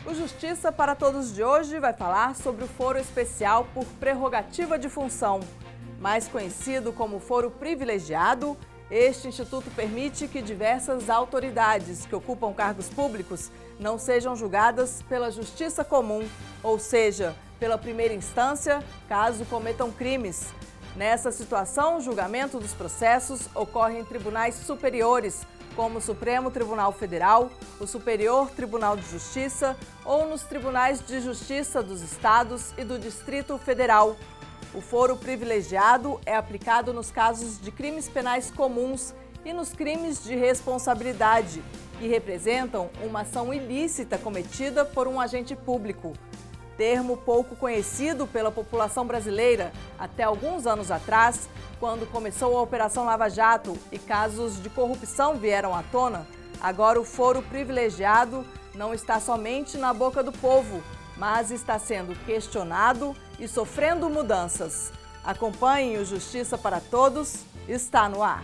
O Justiça para Todos de hoje vai falar sobre o foro especial por prerrogativa de função. Mais conhecido como foro privilegiado, este instituto permite que diversas autoridades que ocupam cargos públicos não sejam julgadas pela justiça comum, ou seja, pela primeira instância, caso cometam crimes. Nessa situação, o julgamento dos processos ocorre em tribunais superiores, como o Supremo Tribunal Federal, o Superior Tribunal de Justiça ou nos tribunais de justiça dos estados e do Distrito Federal. O foro privilegiado é aplicado nos casos de crimes penais comuns e nos crimes de responsabilidade, que representam uma ação ilícita cometida por um agente público. Termo pouco conhecido pela população brasileira até alguns anos atrás, quando começou a Operação Lava Jato e casos de corrupção vieram à tona, agora o foro privilegiado não está somente na boca do povo, mas está sendo questionado e sofrendo mudanças. Acompanhem o Justiça para Todos, está no ar.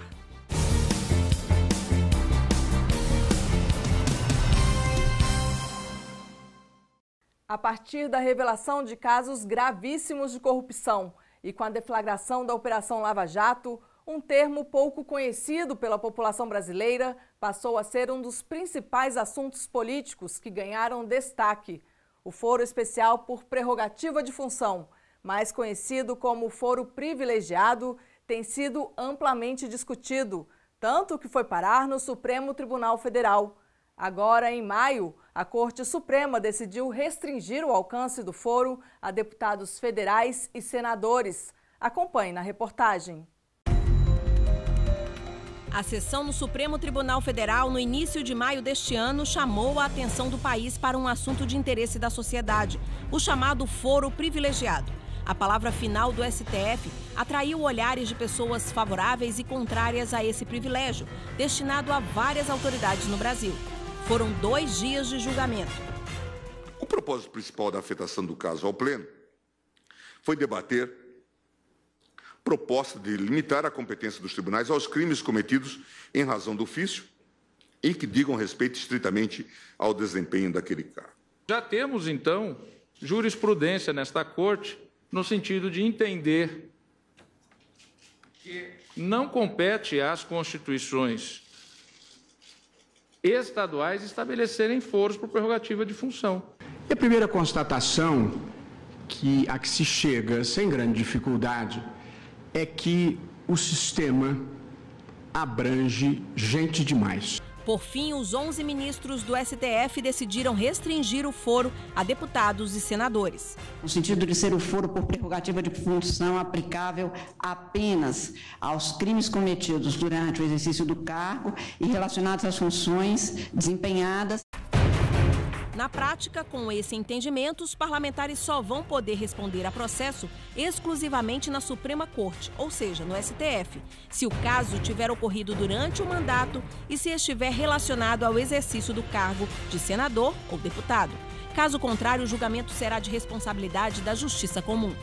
A partir da revelação de casos gravíssimos de corrupção e com a deflagração da Operação Lava Jato, um termo pouco conhecido pela população brasileira passou a ser um dos principais assuntos políticos que ganharam destaque. O foro especial por prerrogativa de função, mais conhecido como foro privilegiado, tem sido amplamente discutido, tanto que foi parar no Supremo Tribunal Federal. Agora, em maio, a Corte Suprema decidiu restringir o alcance do foro a deputados federais e senadores. Acompanhe na reportagem. A sessão no Supremo Tribunal Federal, no início de maio deste ano, chamou a atenção do país para um assunto de interesse da sociedade, o chamado foro privilegiado. A palavra final do STF atraiu olhares de pessoas favoráveis e contrárias a esse privilégio, destinado a várias autoridades no Brasil. Foram 2 dias de julgamento. O propósito principal da afetação do caso ao Pleno foi debater proposta de limitar a competência dos tribunais aos crimes cometidos em razão do ofício e que digam respeito estritamente ao desempenho daquele cargo. Já temos, então, jurisprudência nesta Corte no sentido de entender que não compete às constituições estaduais estabelecerem foros por prerrogativa de função. E a primeira constatação a que se chega sem grande dificuldade é que o sistema abrange gente demais. Por fim, os 11 ministros do STF decidiram restringir o foro a deputados e senadores. No sentido de ser o foro por prerrogativa de função aplicável apenas aos crimes cometidos durante o exercício do cargo e relacionados às funções desempenhadas. Na prática, com esse entendimento, os parlamentares só vão poder responder a processo exclusivamente na Suprema Corte, ou seja, no STF, se o caso tiver ocorrido durante o mandato e se estiver relacionado ao exercício do cargo de senador ou deputado. Caso contrário, o julgamento será de responsabilidade da Justiça Comum.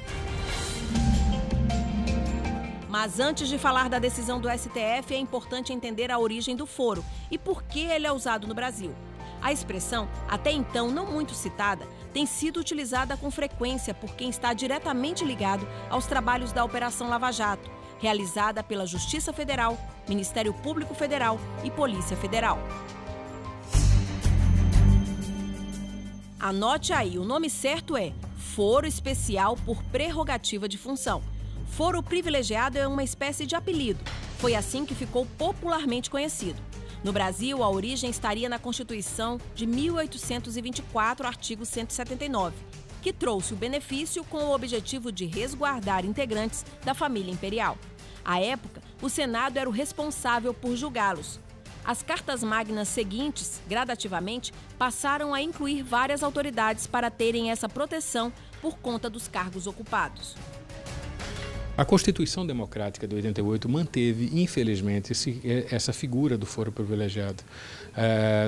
Mas antes de falar da decisão do STF, é importante entender a origem do foro e por que ele é usado no Brasil. A expressão, até então não muito citada, tem sido utilizada com frequência por quem está diretamente ligado aos trabalhos da Operação Lava Jato, realizada pela Justiça Federal, Ministério Público Federal e Polícia Federal. Anote aí, o nome certo é Foro Especial por Prerrogativa de Função. Foro privilegiado é uma espécie de apelido. Foi assim que ficou popularmente conhecido. No Brasil, a origem estaria na Constituição de 1824, artigo 179, que trouxe o benefício com o objetivo de resguardar integrantes da família imperial. À época, o Senado era o responsável por julgá-los. As cartas magnas seguintes, gradativamente, passaram a incluir várias autoridades para terem essa proteção por conta dos cargos ocupados. A Constituição Democrática de 88 manteve, infelizmente, essa figura do foro privilegiado,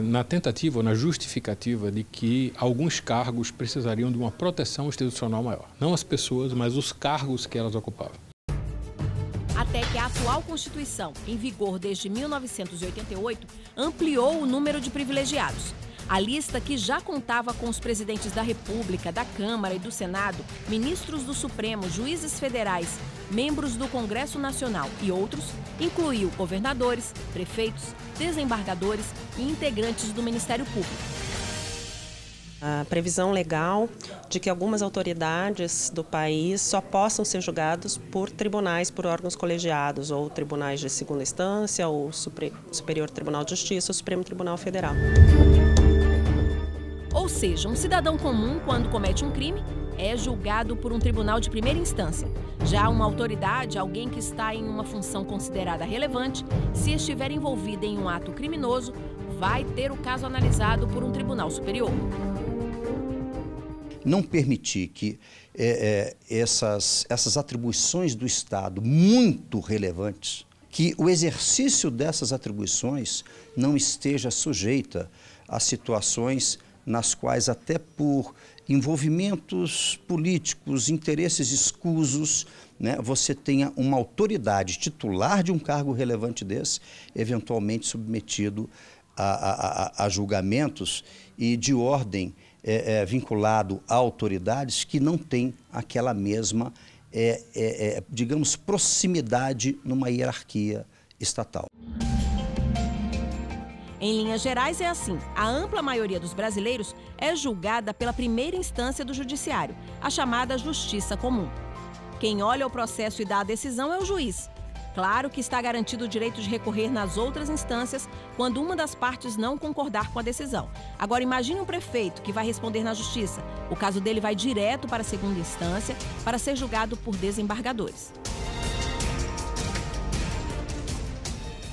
na tentativa ou na justificativa de que alguns cargos precisariam de uma proteção institucional maior. Não as pessoas, mas os cargos que elas ocupavam. Até que a atual Constituição, em vigor desde 1988, ampliou o número de privilegiados. A lista, que já contava com os presidentes da República, da Câmara e do Senado, ministros do Supremo, juízes federais, membros do Congresso Nacional e outros, incluiu governadores, prefeitos, desembargadores e integrantes do Ministério Público. A previsão legal de que algumas autoridades do país só possam ser julgados por tribunais, por órgãos colegiados, ou tribunais de segunda instância, ou Superior Tribunal de Justiça, ou Supremo Tribunal Federal. Ou seja, um cidadão comum, quando comete um crime, é julgado por um tribunal de primeira instância. Já uma autoridade, alguém que está em uma função considerada relevante, se estiver envolvida em um ato criminoso, vai ter o caso analisado por um tribunal superior. Não permitir que essas atribuições do Estado muito relevantes, que o exercício dessas atribuições não esteja sujeita a situações nas quais, até por envolvimentos políticos, interesses escusos, né, você tenha uma autoridade titular de um cargo relevante desse, eventualmente submetido a julgamentos e de ordem vinculado a autoridades que não têm aquela mesma, digamos, proximidade numa hierarquia estatal. Em linhas gerais, é assim. A ampla maioria dos brasileiros é julgada pela primeira instância do judiciário, a chamada justiça comum. Quem olha o processo e dá a decisão é o juiz. Claro que está garantido o direito de recorrer nas outras instâncias quando uma das partes não concordar com a decisão. Agora, imagine um prefeito que vai responder na justiça. O caso dele vai direto para a segunda instância para ser julgado por desembargadores.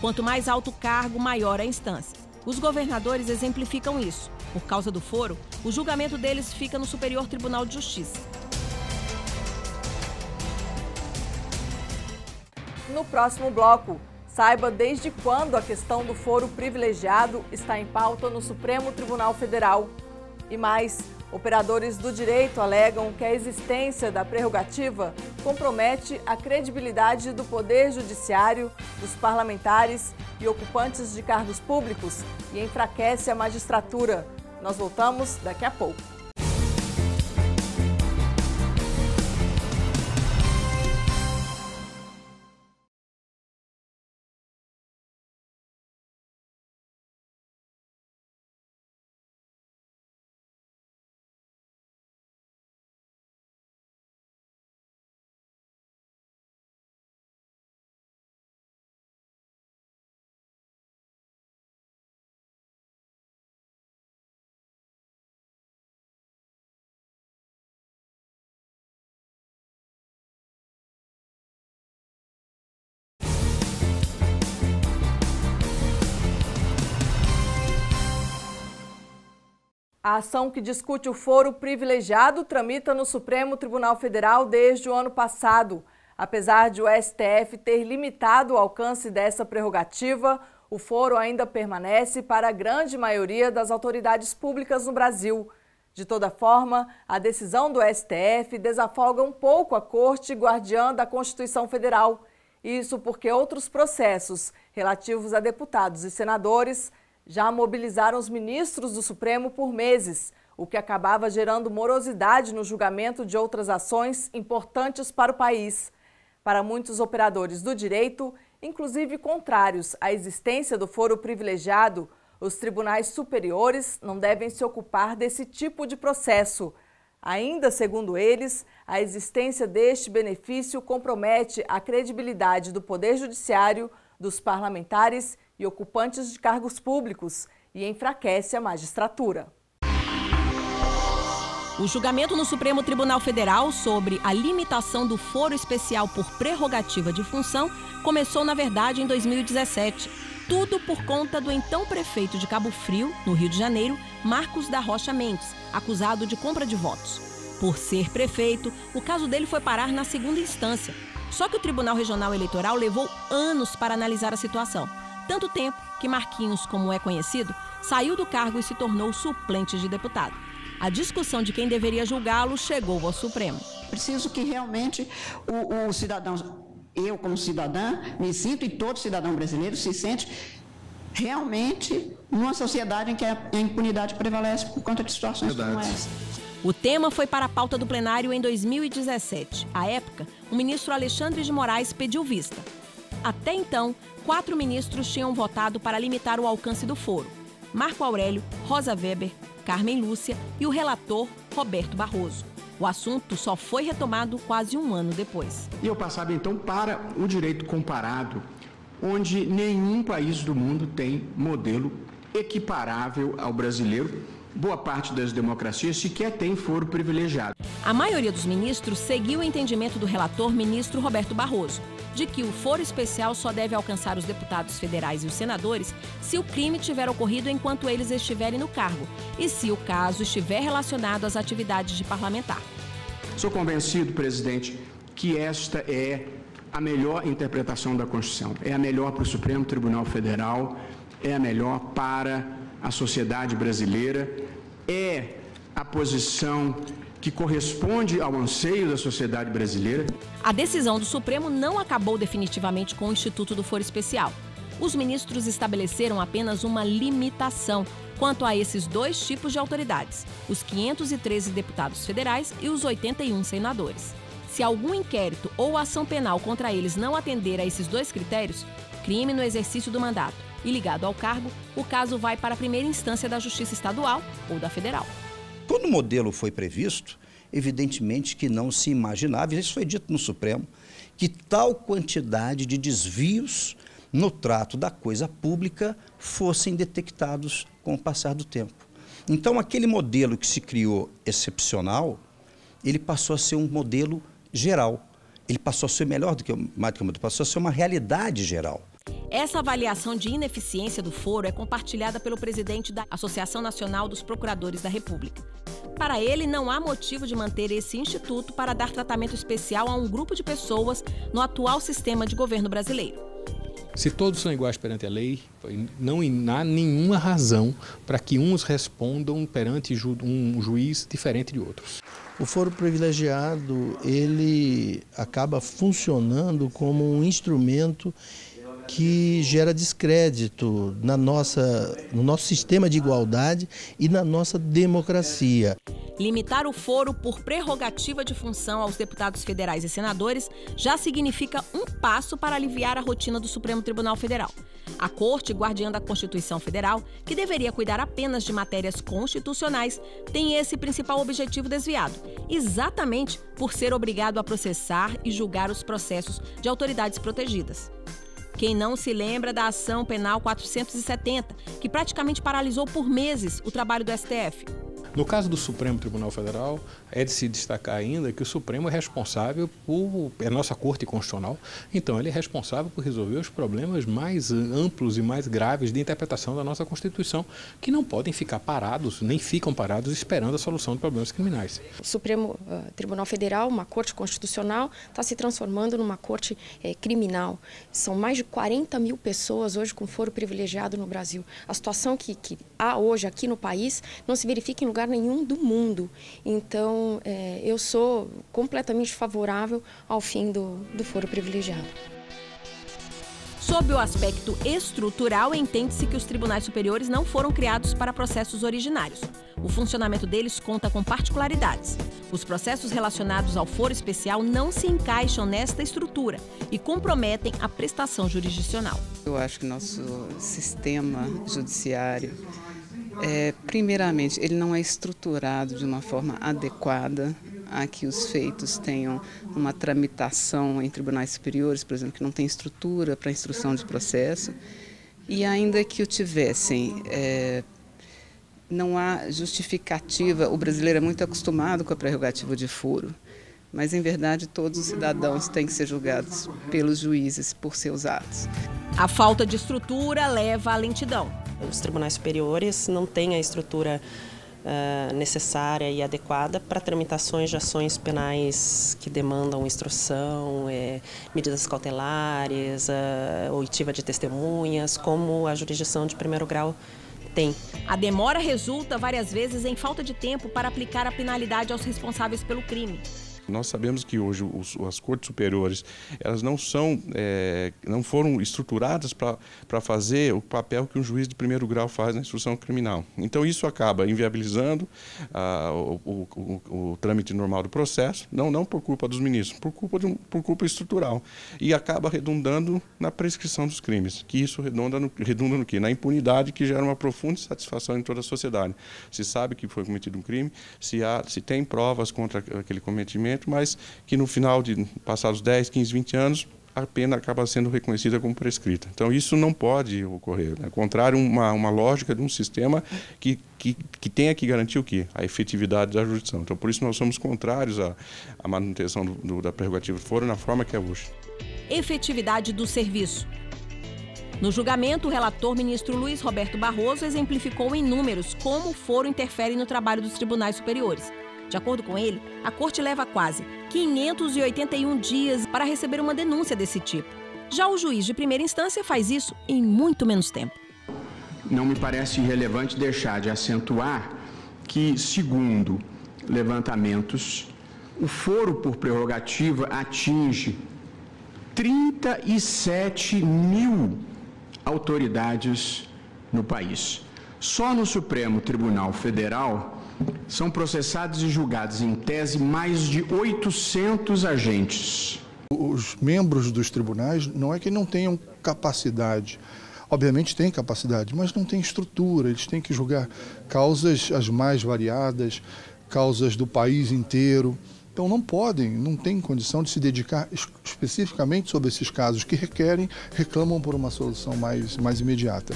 Quanto mais alto o cargo, maior a instância. Os governadores exemplificam isso. Por causa do foro, o julgamento deles fica no Superior Tribunal de Justiça. No próximo bloco, saiba desde quando a questão do foro privilegiado está em pauta no Supremo Tribunal Federal. E mais, operadores do direito alegam que a existência da prerrogativa compromete a credibilidade do Poder Judiciário, dos parlamentares e ocupantes de cargos públicos e enfraquece a magistratura. Nós voltamos daqui a pouco. A ação que discute o foro privilegiado tramita no Supremo Tribunal Federal desde o ano passado. Apesar de o STF ter limitado o alcance dessa prerrogativa, o foro ainda permanece para a grande maioria das autoridades públicas no Brasil. De toda forma, a decisão do STF desafoga um pouco a Corte Guardiã da Constituição Federal. Isso porque outros processos relativos a deputados e senadores já mobilizaram os ministros do Supremo por meses, o que acabava gerando morosidade no julgamento de outras ações importantes para o país. Para muitos operadores do direito, inclusive contrários à existência do foro privilegiado, os tribunais superiores não devem se ocupar desse tipo de processo. Ainda segundo eles, a existência deste benefício compromete a credibilidade do Poder Judiciário, dos parlamentares e ocupantes de cargos públicos e enfraquece a magistratura. O julgamento no Supremo Tribunal Federal sobre a limitação do foro especial por prerrogativa de função começou, na verdade, em 2017. Tudo por conta do então prefeito de Cabo Frio, no Rio de Janeiro, Marcos da Rocha Mendes, acusado de compra de votos. Por ser prefeito, o caso dele foi parar na segunda instância. Só que o Tribunal Regional Eleitoral levou anos para analisar a situação. Tanto tempo que Marquinhos, como é conhecido, saiu do cargo e se tornou suplente de deputado. A discussão de quem deveria julgá-lo chegou ao Supremo. Preciso que realmente o cidadão, eu como cidadã, me sinto, e todo cidadão brasileiro se sente realmente numa sociedade em que a impunidade prevalece por conta de situações como essa. O tema foi para a pauta do plenário em 2017. À época, o ministro Alexandre de Moraes pediu vista. Até então, 4 ministros tinham votado para limitar o alcance do foro: Marco Aurélio, Rosa Weber, Carmen Lúcia e o relator Roberto Barroso. O assunto só foi retomado quase um ano depois. E eu passava então para o direito comparado, onde nenhum país do mundo tem modelo equiparável ao brasileiro. Boa parte das democracias sequer tem foro privilegiado. A maioria dos ministros seguiu o entendimento do relator ministro Roberto Barroso, de que o foro especial só deve alcançar os deputados federais e os senadores se o crime tiver ocorrido enquanto eles estiverem no cargo e se o caso estiver relacionado às atividades de parlamentar. Sou convencido, presidente, que esta é a melhor interpretação da Constituição. É a melhor para o Supremo Tribunal Federal, é a melhor para a sociedade brasileira, é a posição que corresponde ao anseio da sociedade brasileira. A decisão do Supremo não acabou definitivamente com o Instituto do Foro Especial. Os ministros estabeleceram apenas uma limitação quanto a esses 2 tipos de autoridades: os 513 deputados federais e os 81 senadores. Se algum inquérito ou ação penal contra eles não atender a esses 2 critérios, crime no exercício do mandato e ligado ao cargo, o caso vai para a primeira instância da Justiça Estadual ou da Federal. Quando o modelo foi previsto, evidentemente que não se imaginava, e isso foi dito no Supremo, que tal quantidade de desvios no trato da coisa pública fossem detectados com o passar do tempo. Então, aquele modelo que se criou excepcional, ele passou a ser um modelo geral. Ele passou a ser melhor do que o modelo, passou a ser uma realidade geral. Essa avaliação de ineficiência do foro é compartilhada pelo presidente da Associação Nacional dos Procuradores da República. Para ele, não há motivo de manter esse instituto para dar tratamento especial a um grupo de pessoas no atual sistema de governo brasileiro. Se todos são iguais perante a lei, não há nenhuma razão para que uns respondam perante um juiz diferente de outros. O foro privilegiado, ele acaba funcionando como um instrumento que gera descrédito no nosso sistema de igualdade e na nossa democracia. Limitar o foro por prerrogativa de função aos deputados federais e senadores já significa um passo para aliviar a rotina do Supremo Tribunal Federal. A Corte, guardiã da Constituição Federal, que deveria cuidar apenas de matérias constitucionais, tem esse principal objetivo desviado, exatamente por ser obrigado a processar e julgar os processos de autoridades protegidas. Quem não se lembra da ação penal 470, que praticamente paralisou por meses o trabalho do STF? No caso do Supremo Tribunal Federal, é de se destacar ainda que o Supremo é responsável é a nossa Corte Constitucional, então ele é responsável por resolver os problemas mais amplos e mais graves de interpretação da nossa Constituição, que não podem ficar parados, nem ficam parados esperando a solução de problemas criminais. O Supremo Tribunal Federal, uma Corte Constitucional, está se transformando numa Corte criminal. São mais de 40 mil pessoas hoje com foro privilegiado no Brasil. A situação que há hoje aqui no país não se verifica em lugar nenhum do mundo. Então, eu sou completamente favorável ao fim do foro privilegiado. Sob o aspecto estrutural, entende-se que os tribunais superiores não foram criados para processos originários. O funcionamento deles conta com particularidades. Os processos relacionados ao foro especial não se encaixam nesta estrutura e comprometem a prestação jurisdicional. Eu acho que nosso sistema judiciário, primeiramente, ele não é estruturado de uma forma adequada a que os feitos tenham uma tramitação em tribunais superiores, por exemplo, que não tem estrutura para instrução de processo, e ainda que o tivessem, não há justificativa. O brasileiro é muito acostumado com a prerrogativa de foro, mas, em verdade, todos os cidadãos têm que ser julgados pelos juízes por seus atos. A falta de estrutura leva à lentidão. Os tribunais superiores não têm a estrutura necessária e adequada para tramitações de ações penais que demandam instrução, medidas cautelares, oitiva de testemunhas, como a jurisdição de primeiro grau tem. A demora resulta várias vezes em falta de tempo para aplicar a penalidade aos responsáveis pelo crime. Nós sabemos que hoje as cortes superiores elas não foram estruturadas para fazer o papel que um juiz de primeiro grau faz na instrução criminal. Então isso acaba inviabilizando o trâmite normal do processo, não por culpa dos ministros, por culpa estrutural, e acaba redundando na prescrição dos crimes, que isso redunda no quê? Na impunidade, que gera uma profunda insatisfação em toda a sociedade. Se sabe que foi cometido um crime, se tem provas contra aquele cometimento, mas que no final de passados 10, 15, 20 anos, a pena acaba sendo reconhecida como prescrita. Então isso não pode ocorrer, né? Contrário a uma lógica de um sistema que tenha que garantir o quê? A efetividade da jurisdição. Então por isso nós somos contrários à manutenção da prerrogativa do foro na forma que é hoje. Efetividade do serviço. No julgamento, o relator ministro Luiz Roberto Barroso exemplificou em números como o foro interfere no trabalho dos tribunais superiores. De acordo com ele, a Corte leva quase 581 dias para receber uma denúncia desse tipo. Já o juiz de primeira instância faz isso em muito menos tempo. Não me parece irrelevante deixar de acentuar que, segundo levantamentos, o foro por prerrogativa atinge 37 mil autoridades no país. Só no Supremo Tribunal Federal são processados e julgados, em tese, mais de 800 agentes. Os membros dos tribunais não é que não tenham capacidade, obviamente têm capacidade, mas não têm estrutura, eles têm que julgar causas as mais variadas, causas do país inteiro. Então não têm condição de se dedicar especificamente sobre esses casos que reclamam por uma solução mais imediata.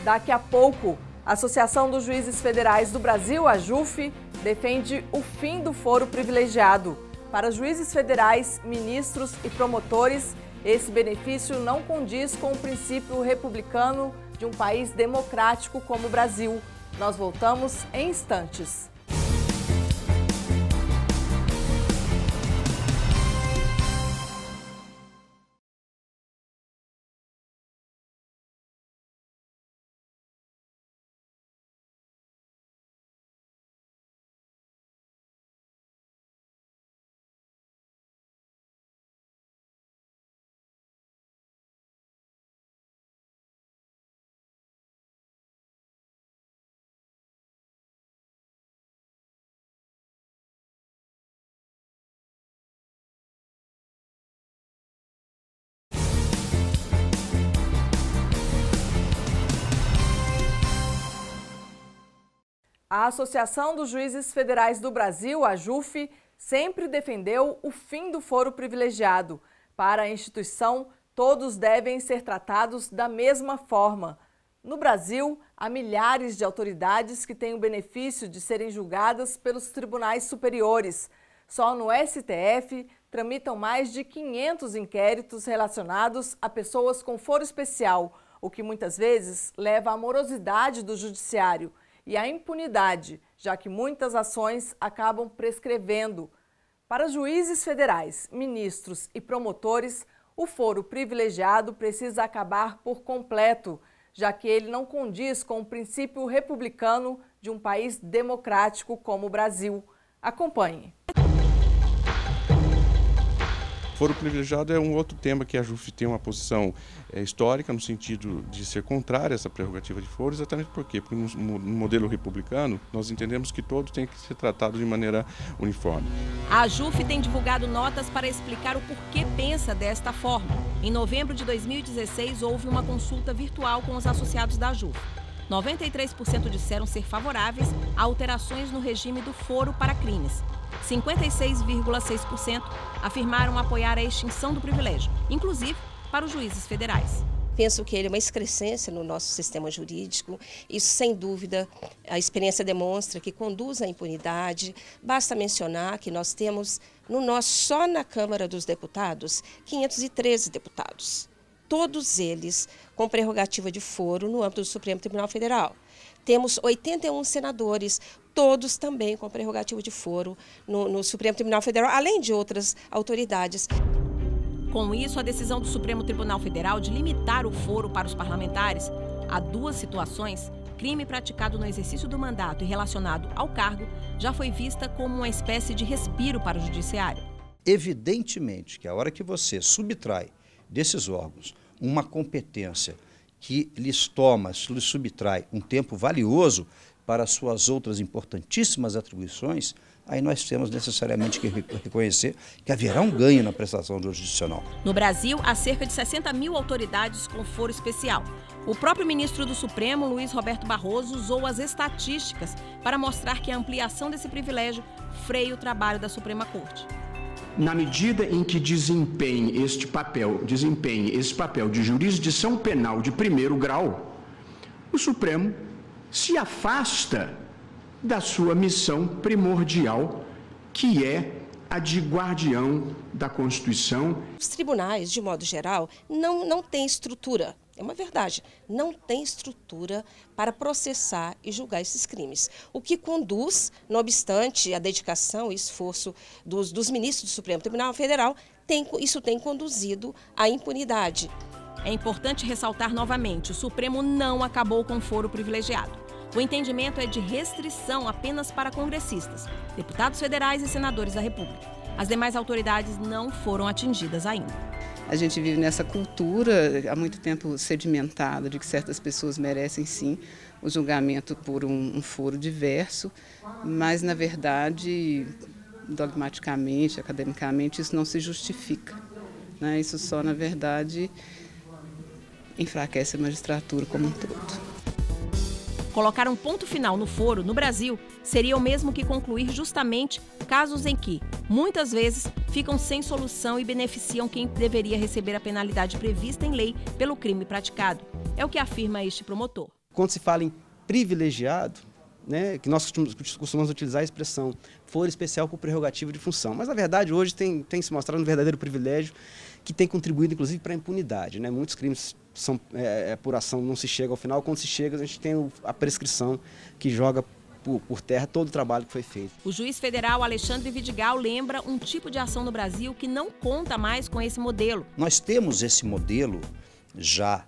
Daqui a pouco, a Associação dos Juízes Federais do Brasil, a AJUF, defende o fim do foro privilegiado. Para juízes federais, ministros e promotores, esse benefício não condiz com o princípio republicano de um país democrático como o Brasil. Nós voltamos em instantes. A Associação dos Juízes Federais do Brasil, a AJUF, sempre defendeu o fim do foro privilegiado. Para a instituição, todos devem ser tratados da mesma forma. No Brasil, há milhares de autoridades que têm o benefício de serem julgadas pelos tribunais superiores. Só no STF, tramitam mais de 500 inquéritos relacionados a pessoas com foro especial, o que muitas vezes leva à morosidade do judiciário e à impunidade, já que muitas ações acabam prescrevendo. Para juízes federais, ministros e promotores, o foro privilegiado precisa acabar por completo, já que ele não condiz com o princípio republicano de um país democrático como o Brasil. Acompanhe. Foro privilegiado é um outro tema que a AJUF tem uma posição histórica no sentido de ser contrária a essa prerrogativa de foro, exatamente porque no modelo republicano nós entendemos que todos têm que ser tratados de maneira uniforme. A AJUF tem divulgado notas para explicar o porquê pensa desta forma. Em novembro de 2016 houve uma consulta virtual com os associados da AJUF. 93% disseram ser favoráveis a alterações no regime do foro para crimes. 56,6% afirmaram apoiar a extinção do privilégio, inclusive para os juízes federais. Penso que ele é uma excrescência no nosso sistema jurídico. Isso, sem dúvida, a experiência demonstra que conduz à impunidade. Basta mencionar que nós temos, só na Câmara dos Deputados, 513 deputados. Todos eles com prerrogativa de foro no âmbito do Supremo Tribunal Federal. Temos 81 senadores, todos também com prerrogativa de foro no Supremo Tribunal Federal, além de outras autoridades. Com isso, a decisão do Supremo Tribunal Federal de limitar o foro para os parlamentares a 2 situações crime praticado no exercício do mandato e relacionado ao cargo já foi vista como uma espécie de respiro para o judiciário. Evidentemente que a hora que você subtrai desses órgãos uma competência que lhes subtrai um tempo valioso para suas outras importantíssimas atribuições, aí nós temos necessariamente que reconhecer que haverá um ganho na prestação jurisdicional. No Brasil, há cerca de 60 mil autoridades com foro especial. O próprio ministro do Supremo, Luiz Roberto Barroso, usou as estatísticas para mostrar que a ampliação desse privilégio freia o trabalho da Suprema Corte. Na medida em que desempenhe esse papel de jurisdição penal de primeiro grau, o Supremo se afasta da sua missão primordial, que é a de guardião da Constituição. Os tribunais, de modo geral, não têm estrutura. É uma verdade, não tem estrutura para processar e julgar esses crimes. O que conduz, não obstante a dedicação e esforço dos ministros do Supremo Tribunal Federal, isso tem conduzido à impunidade. É importante ressaltar novamente, o Supremo não acabou com o foro privilegiado. O entendimento é de restrição apenas para congressistas, deputados federais e senadores da República. As demais autoridades não foram atingidas ainda. A gente vive nessa cultura há muito tempo sedimentada de que certas pessoas merecem sim o julgamento por um foro diverso, mas na verdade, dogmaticamente, academicamente, isso não se justifica, né? Isso só, na verdade, enfraquece a magistratura como um todo. Colocar um ponto final no foro, no Brasil, seria o mesmo que concluir justamente casos em que, muitas vezes, ficam sem solução e beneficiam quem deveria receber a penalidade prevista em lei pelo crime praticado. É o que afirma este promotor. Quando se fala em privilegiado, né, que nós costumamos utilizar a expressão foro especial por prerrogativa de função. Mas, na verdade, hoje tem se mostrado um verdadeiro privilégio que tem contribuído, inclusive, para a impunidade, né? Muitos crimes por ação não se chega ao final. Quando se chega, a gente tem a prescrição que joga por terra todo o trabalho que foi feito. O juiz federal Alexandre Vidigal lembra um tipo de ação no Brasil que não conta mais com esse modelo. Nós temos esse modelo já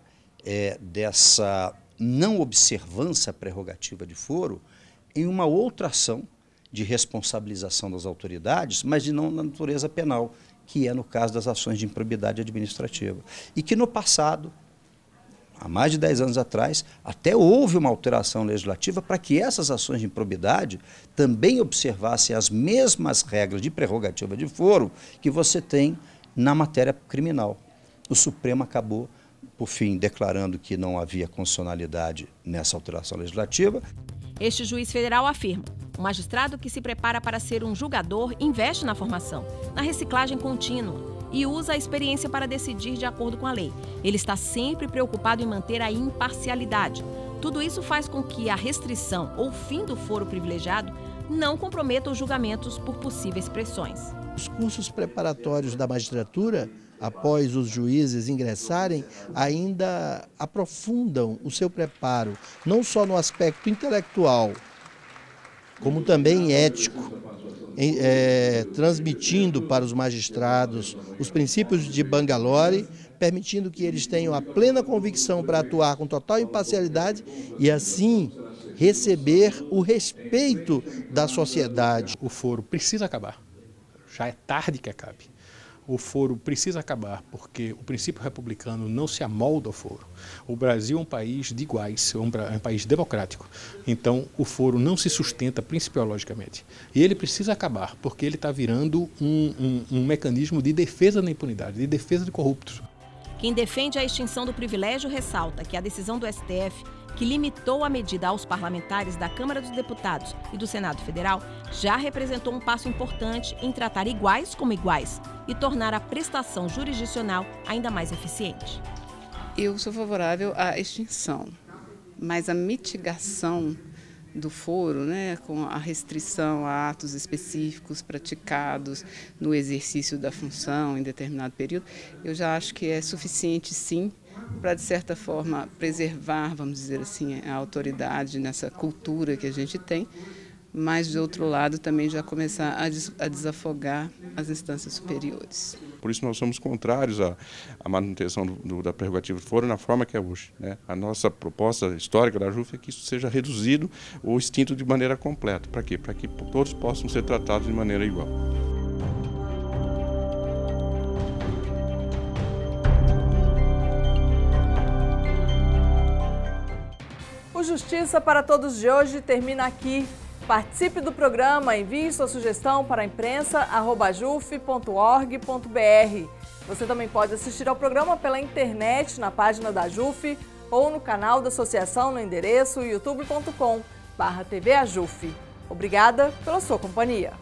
dessa não observância prerrogativa de foro em uma outra ação de responsabilização das autoridades, mas de não na natureza penal, que é no caso das ações de improbidade administrativa. E que no passado, há mais de 10 anos atrás, até houve uma alteração legislativa para que essas ações de improbidade também observassem as mesmas regras de prerrogativa de foro que você tem na matéria criminal. O Supremo acabou, por fim, declarando que não havia constitucionalidade nessa alteração legislativa. Este juiz federal afirma: o magistrado que se prepara para ser um julgador investe na formação, na reciclagem contínua e usa a experiência para decidir de acordo com a lei. Ele está sempre preocupado em manter a imparcialidade. Tudo isso faz com que a restrição ou fim do foro privilegiado não comprometa os julgamentos por possíveis pressões. Os cursos preparatórios da magistratura, após os juízes ingressarem, ainda aprofundam o seu preparo, não só no aspecto intelectual, como também ético, transmitindo para os magistrados os princípios de Bangalore, permitindo que eles tenham a plena convicção para atuar com total imparcialidade e, assim, receber o respeito da sociedade. O foro precisa acabar. Já é tarde que acabe. O foro precisa acabar porque o princípio republicano não se amolda ao foro. O Brasil é um país de iguais, é um país democrático. Então, o foro não se sustenta principiologicamente. E ele precisa acabar porque ele está virando um mecanismo de defesa da impunidade, de defesa de corruptos. Quem defende a extinção do privilégio ressalta que a decisão do STF, que limitou a medida aos parlamentares da Câmara dos Deputados e do Senado Federal, já representou um passo importante em tratar iguais como iguais e tornar a prestação jurisdicional ainda mais eficiente. Eu sou favorável à extinção, mas a mitigação do foro, né, com a restrição a atos específicos praticados no exercício da função em determinado período, eu já acho que é suficiente, sim, para, de certa forma, preservar, vamos dizer assim, a autoridade nessa cultura que a gente tem, mas, de outro lado, também já começar a desafogar as instâncias superiores. Por isso nós somos contrários à manutenção da prerrogativa do foro na forma que é hoje, né? A nossa proposta histórica da JUF é que isso seja reduzido ou extinto de maneira completa. Para quê? Para que todos possam ser tratados de maneira igual. O Justiça para Todos de hoje termina aqui. Participe do programa, envie sua sugestão para a imprensa@juf.org.br. Você também pode assistir ao programa pela internet, na página da JUF ou no canal da associação no endereço youtube.com/tvajuf. Obrigada pela sua companhia.